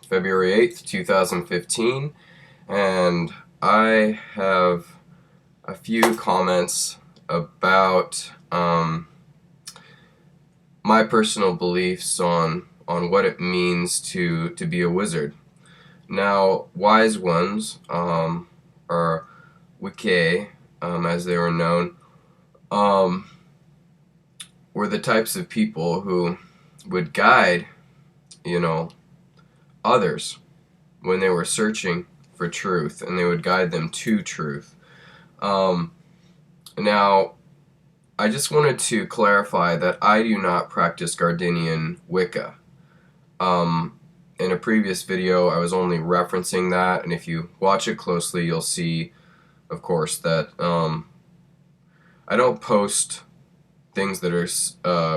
February 8th, 2015, and I have a few comments about my personal beliefs on what it means to be a wizard. Now, wise ones, or Wiccae, as they were known, um, were the types of people who would guide, you know, others when they were searching for truth, and they would guide them to truth. Um, Now, I just wanted to clarify that I do not practice Gardenian Wicca. Um, in a previous video, I was only referencing that, and if you watch it closely, you'll see, of course, that I don't post things that are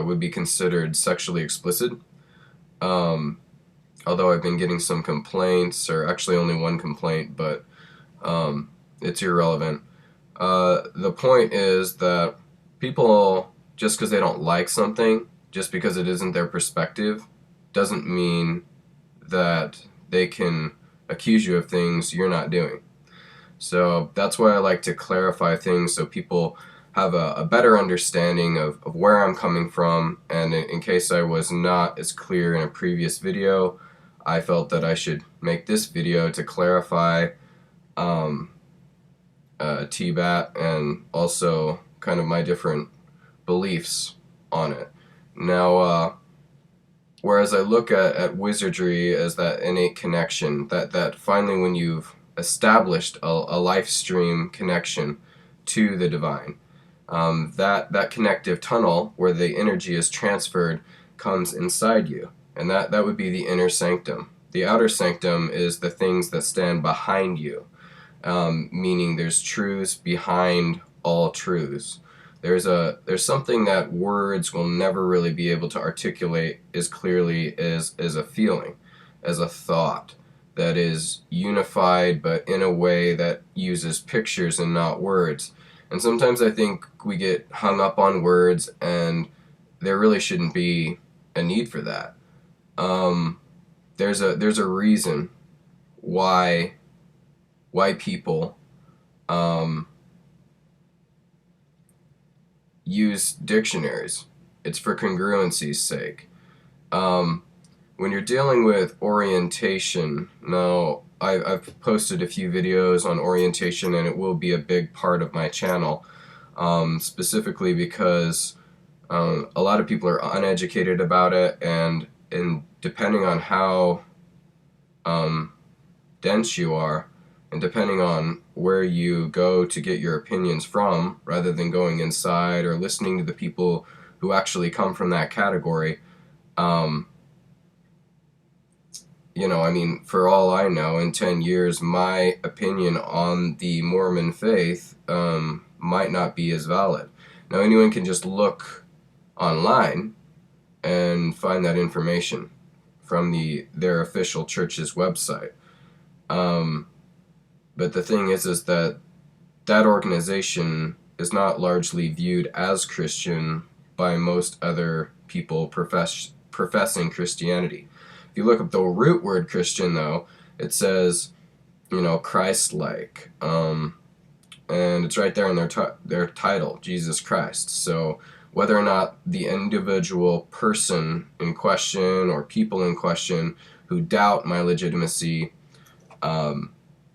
would be considered sexually explicit. Um, Although I've been getting some complaints, or actually only one complaint, but it's irrelevant. The point is that people, just because they don't like something, just because it isn't their perspective, doesn't mean that they can accuse you of things you're not doing. So that's why I like to clarify things so people have a better understanding of where I'm coming from, and in case I was not as clear in a previous video, I felt that I should make this video to clarify TBAT and also kind of my different beliefs on it. Now, whereas I look at wizardry as that innate connection, that finally when you've established a life stream connection to the divine, that connective tunnel where the energy is transferred comes inside you, and that would be the inner sanctum. The outer sanctum is the things that stand behind you, meaning there's truths behind all truths. There's something that words will never really be able to articulate as clearly as a feeling, as a thought that is unified, but in a way that uses pictures and not words. And sometimes I think we get hung up on words, and there really shouldn't be a need for that. There's a reason why people use dictionaries. It's for congruency's sake. When you're dealing with orientation, now I've posted a few videos on orientation, and it will be a big part of my channel, specifically because a lot of people are uneducated about it, and depending on how dense you are, and depending on where you go to get your opinions from, rather than going inside or listening to the people who actually come from that category, I mean, for all I know, in 10 years, my opinion on the Mormon faith might not be as valid. Now, anyone can just look online and find that information from their official church's website. But the thing is that organization is not largely viewed as Christian by most other people professing Christianity. If you look up the root word Christian, though, it says, Christ-like, and it's right there in their title, Jesus Christ. So whether or not the individual person in question or people in question who doubt my legitimacy,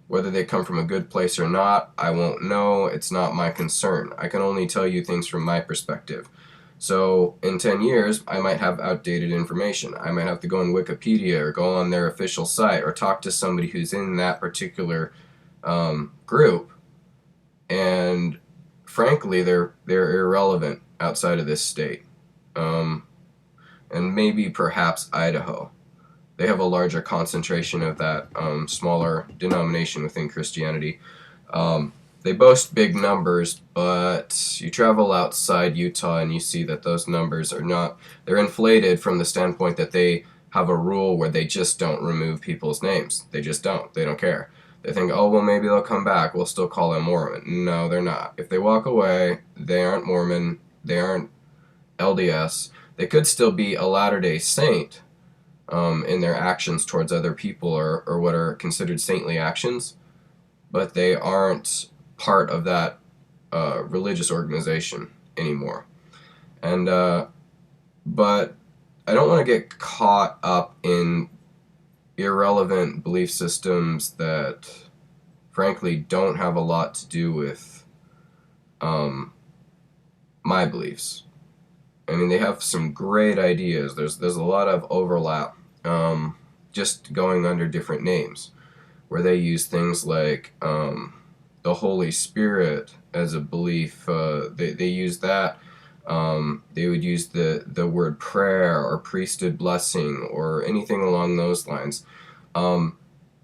whether they come from a good place or not, I won't know. It's not my concern. I can only tell you things from my perspective. So in 10 years, I might have outdated information. I might have to go on Wikipedia or go on their official site or talk to somebody who's in that particular group. And frankly, they're irrelevant outside of this state. And maybe perhaps Idaho. They have a larger concentration of that smaller denomination within Christianity. They boast big numbers, but you travel outside Utah and you see that those numbers are not, they're inflated from the standpoint that they have a rule where they just don't remove people's names. They just don't. They don't care. They think, oh, well, maybe they'll come back. We'll still call them Mormon. No, they're not. If they walk away, they aren't Mormon. They aren't LDS. They could still be a Latter-day Saint, in their actions towards other people, or what are considered saintly actions, but they aren't part of that religious organization anymore. And but I don't want to get caught up in irrelevant belief systems that, frankly, don't have a lot to do with um, my beliefs. I mean, they have some great ideas. There's a lot of overlap, just going under different names, where they use things like the Holy Spirit as a belief. They use that. They would use the word prayer or priesthood blessing or anything along those lines.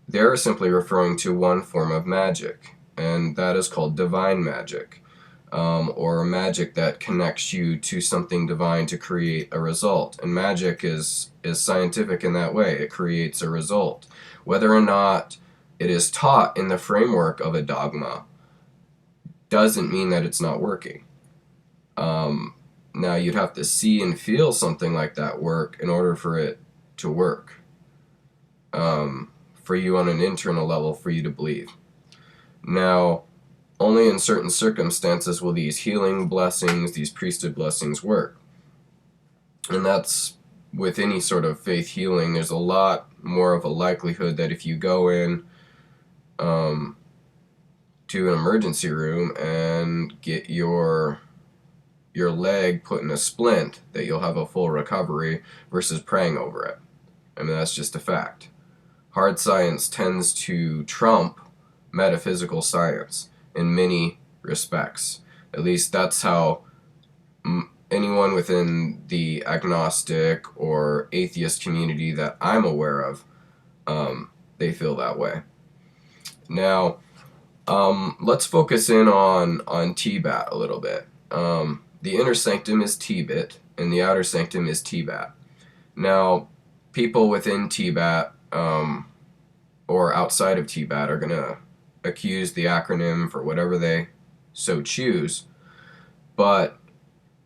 They're simply referring to one form of magic, and that is called divine magic, or magic that connects you to something divine to create a result. And magic is scientific in that way. It creates a result. Whether or not it is taught in the framework of a dogma doesn't mean that it's not working. Now, you'd have to see and feel something like that work in order for it to work. For you on an internal level, for you to believe. Now, only in certain circumstances will these healing blessings, these priesthood blessings work. And that's with any sort of faith healing. There's a lot more of a likelihood that if you go in to an emergency room and get your leg put in a splint, that you'll have a full recovery versus praying over it. I mean, that's just a fact. Hard science tends to trump metaphysical science in many respects. At least that's how anyone within the agnostic or atheist community that I'm aware of, they feel that way. Now, let's focus in on TBAT a little bit. The inner sanctum is TBIT, and the outer sanctum is TBAT. Now, people within TBAT or outside of TBAT are going to accuse the acronym for whatever they so choose, but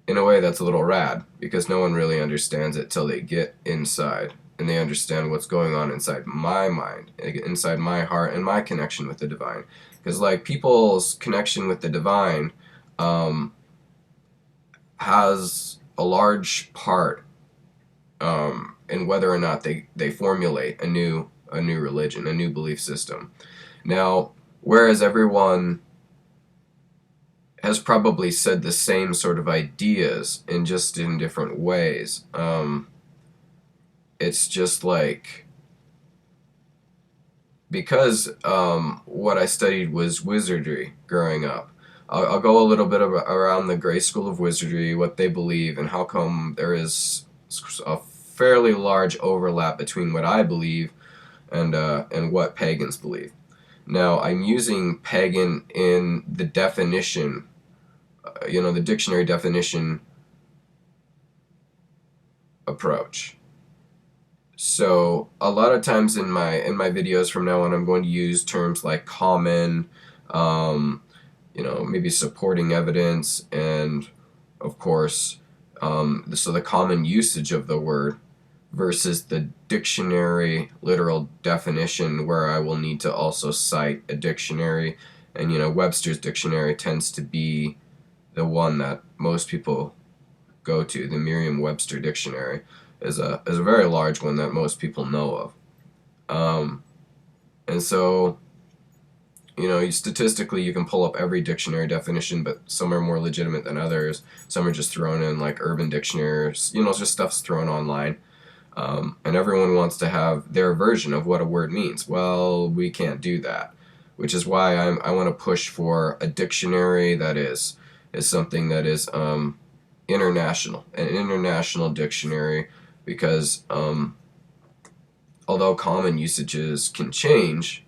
in a way that's a little rad, because no one really understands it till they get inside and they understand what's going on inside my mind, inside my heart, and my connection with the divine. Because like people's connection with the divine has a large part in whether or not they formulate a new religion, a new belief system. Now, whereas everyone has probably said the same sort of ideas in just in different ways, it's just like, because what I studied was wizardry growing up. I'll go a little bit around the gray school of wizardry, what they believe, and how come there is a fairly large overlap between what I believe and what pagans believe. Now, I'm using pagan in the definition, the dictionary definition approach. So a lot of times in my videos from now on, I'm going to use terms like common, maybe supporting evidence, and of course, so the common usage of the word versus the dictionary literal definition, where I will need to also cite a dictionary. And Webster's dictionary tends to be the one that most people go to. The Merriam-Webster dictionary is a very large one that most people know of. And so, statistically you can pull up every dictionary definition, but some are more legitimate than others. Some are just thrown in like Urban Dictionaries, just stuff's thrown online. And everyone wants to have their version of what a word means. Well, we can't do that, which is why I want to push for a dictionary that is something that is international, an international dictionary, because although common usages can change,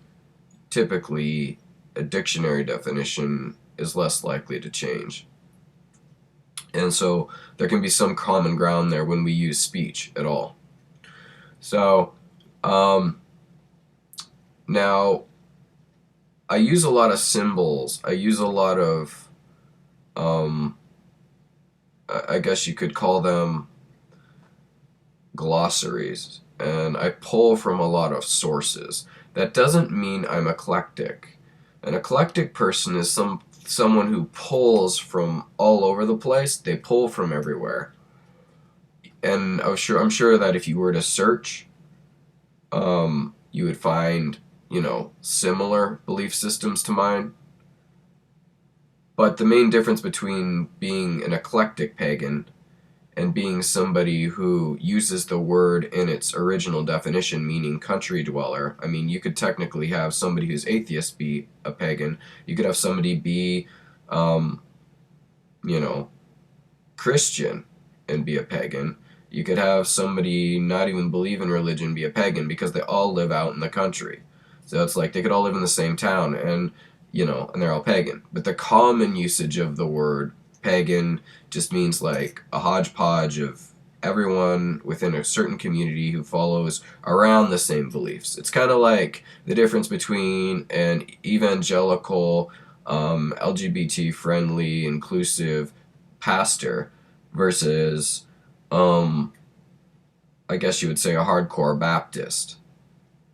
typically a dictionary definition is less likely to change. And so there can be some common ground there when we use speech at all. So now I use a lot of symbols. I use a lot of I guess you could call them glossaries, and I pull from a lot of sources. That doesn't mean I'm eclectic. An eclectic person is someone who pulls from all over the place. They pull from everywhere. And I'm sure that if you were to search, you would find, similar belief systems to mine. But the main difference between being an eclectic pagan and being somebody who uses the word in its original definition, meaning country dweller. I mean, you could technically have somebody who's atheist be a pagan. You could have somebody be, um, you know, Christian and be a pagan. You could have somebody not even believe in religion be a pagan because they all live out in the country. So it's like they could all live in the same town and, and they're all pagan. But the common usage of the word pagan just means like a hodgepodge of everyone within a certain community who follows around the same beliefs. It's kind of like the difference between an evangelical, LGBT friendly, inclusive pastor versus, I guess you would say, a hardcore Baptist.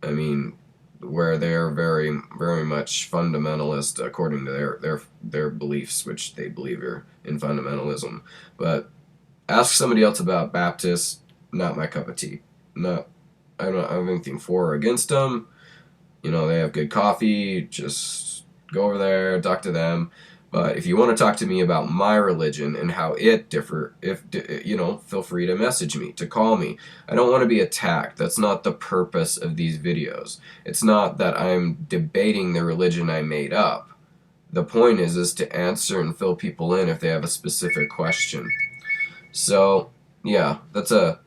I mean, where they're very, very much fundamentalist according to their beliefs, which they believe are in fundamentalism. But ask somebody else about Baptists, not my cup of tea. Not, I don't have anything for or against them. They have good coffee. Just go over there, talk to them. But if you want to talk to me about my religion and how it feel free to message me, to call me. I don't want to be attacked. That's not the purpose of these videos. It's not that I'm debating the religion I made up. The point is to answer and fill people in if they have a specific question. So, yeah, it's a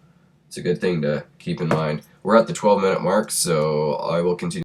good thing to keep in mind. We're at the 12-minute mark, so I will continue.